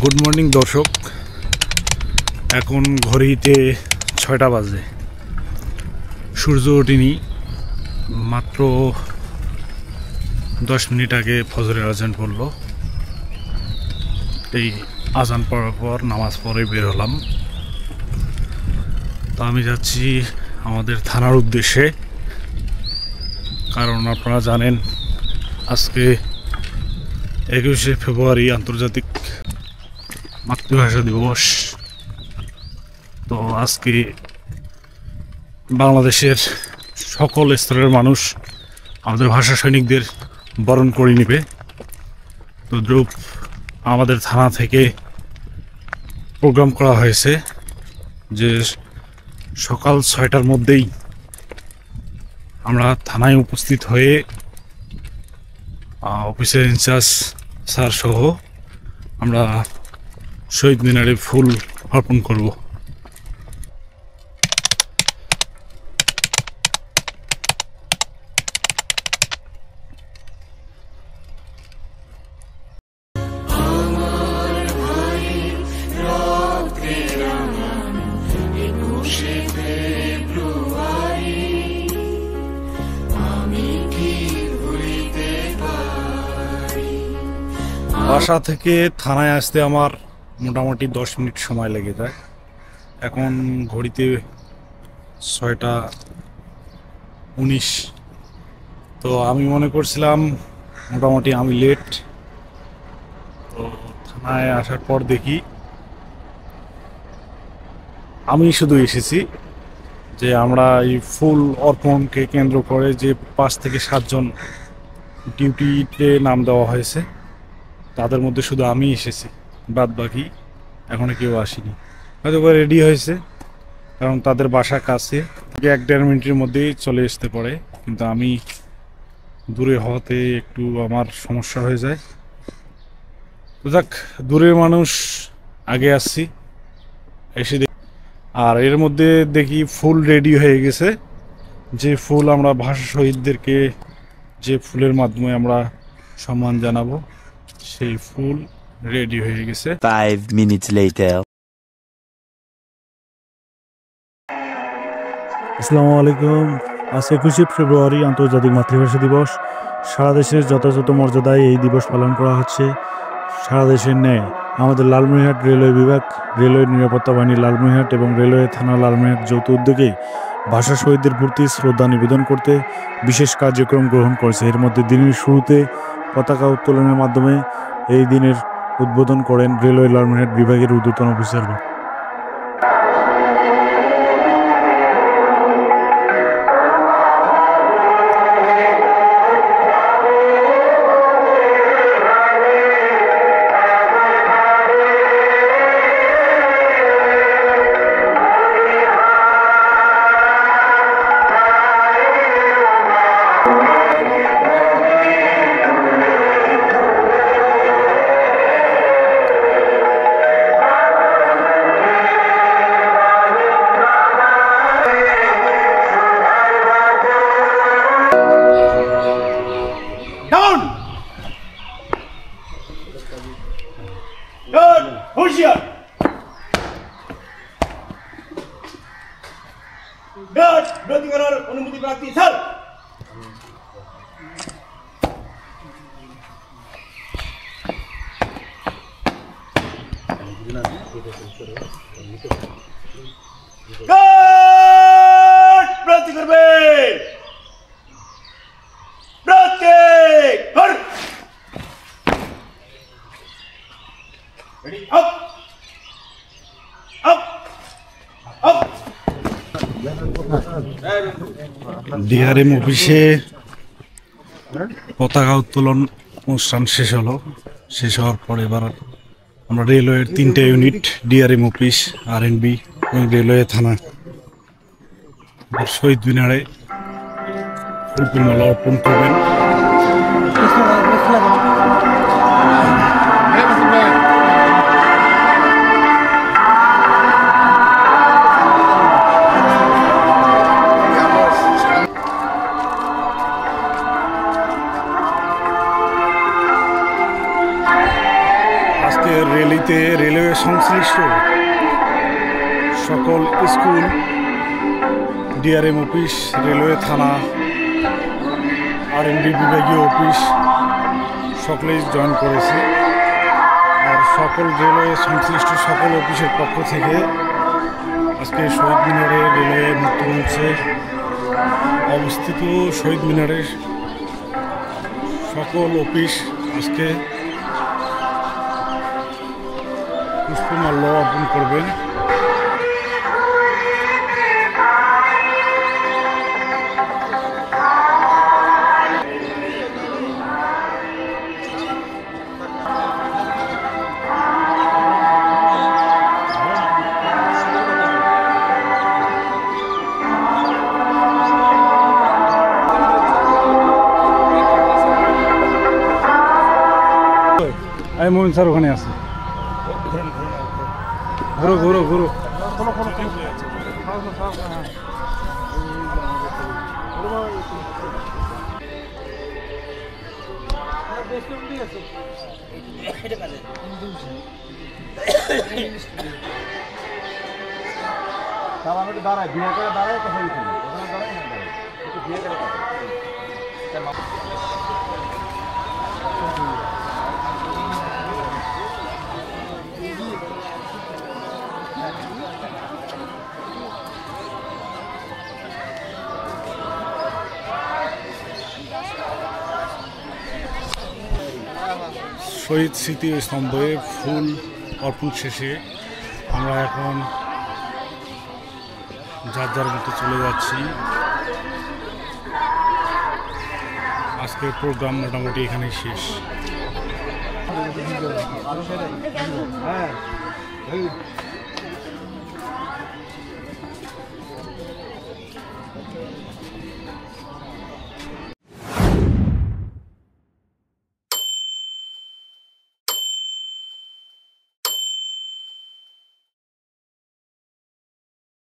Good morning দর্শক, এখন ঘড়িতে 6টা বাজে। সূর্য ওঠেনি, মাত্র 10 মিনিট আগে ফজরের আজান পড়ল। এই আজান পড়ার পর নামাজ পড়ে বের হলাম। তো আমি যাচ্ছি আমাদের থানার উদ্দেশ্যে, কারণ আপনারা জানেন আজকে 21শে ফেব্রুয়ারি আন্তর্জাতিক মাতৃভাষা দিবস। তো আজকে বাংলাদেশের সকল স্তরের মানুষ আমাদের ভাষা সৈনিকদের বরণ করে নেবে। তো দ্রুপ আমাদের থানা থেকে প্রোগ্রাম করা হয়েছে যে সকাল 6টার মধ্যেই আমরা থানায় উপস্থিত হয়ে অফিসের ইনচার্জ স্যার সহ আমরা শহীদ মিনারে ফুল অর্পণ করব। বাসা থেকে থানায় আসতে আমার মোটামুটি 10 মিনিট সময় লেগে যায়। এখন ঘড়িতে 6টা 19। তো আমি মনে করছিলাম মোটামুটি আমি লেট। তো থানায় আসার পর দেখি আমি শুধু এসেছি যে আমরা এই ফুল অর্পণকে কেন্দ্র করে যে 5 থেকে 7 জন ডিউটিতে নাম দেওয়া হয়েছে, তাদের মধ্যে শুধু আমি এসেছি, বাদ বাকি এখনো কেউ আসেনি। হয়তো রেডি হয়েছে, কারণ তাদের বাসা কাছে, 1-1.5 মিনিটের মধ্যেই চলে আসতে পারে। কিন্তু আমি দূরে হওয়াতে একটু আমার সমস্যা হয়ে যায়। তো যাক, দূরের মানুষ আগে আসছি, এসে আর এর মধ্যে দেখি ফুল রেডি হয়ে গেছে। যে ফুল আমরা ভাষা শহীদদেরকে যে ফুলের মাধ্যমে আমরা সম্মান জানাবো, সেই ফুল রেডি হয়ে গেছে। 5 minutes later. আসসালামু আলাইকুম। আজ 21শে ফেব্রুয়ারি আন্তর্জাতিক মাতৃভাষা দিবস। সারা দেশের যথাযথ মর্যাদায় এই দিবস পালন করা হচ্ছে। সারা দেশের ন্যায় আমাদের লালমনিরহাট রেলওয়ে বিভাগ, রেলওয়ে নিরাপত্তা বাহিনী লালমনিরহাট এবং রেলওয়ে থানা লালমনিরহাট যৌথ উদ্যোগে ভাষা শহীদদের প্রতি শ্রদ্ধা নিবেদন করতে বিশেষ কার্যক্রম গ্রহণ করেছে। এর মধ্যে দিনের শুরুতে পতাকা উত্তোলনের মাধ্যমে এই দিনের উদ্বোধন করেন রেলওয়ে লালমনিরহাট বিভাগের ঊর্ধ্বতন অফিসাররা। অনুমতি প্রার্থী স্যার। প্রার্থী করবে ডিআরএম অফিসে পতাকা উত্তোলন অনুষ্ঠান শেষ হলো। শেষ হওয়ার পর এবার আমরা রেলওয়ের 3টে ইউনিট, ডিআরএম অফিস, আরএনবি এবং রেলওয়ে থানা শহীদ মিনারে ফুলমালা অর্পণ করবেন। সংশ্লিষ্ট সকল স্কুল, ডিআরএম অফিস, রেলওয়ে থানা, আরএনবি বিভাগীয় অফিস সকলেই জয়েন করেছে। আর সকল রেলওয়ে সংশ্লিষ্ট সকল অফিসের পক্ষ থেকে আজকে শহীদ মিনারে রেলওয়ে মুক্তমঞ্চে অবস্থিত শহীদ মিনারের সকল অফিস আজকে পুষ্পমাল্য অর্পণ করবেন। এই মোহন স্যার ওখানে আছে, ঘুরো ঘুরো ঘুরো। দাঁড়ায় বিয়ে করে দাঁড়ায় কথা বলছি ওখানে দাঁড়ায় না দাঁড়ায় একটু বিয়ে করে কথা শহীদ স্মৃতি স্তম্ভে ফুল অর্পণ শেষে আমরা এখন যার যার মতো চলে যাচ্ছি। আজকের প্রোগ্রাম মোটামুটি এখানেই শেষ। হ্যাঁ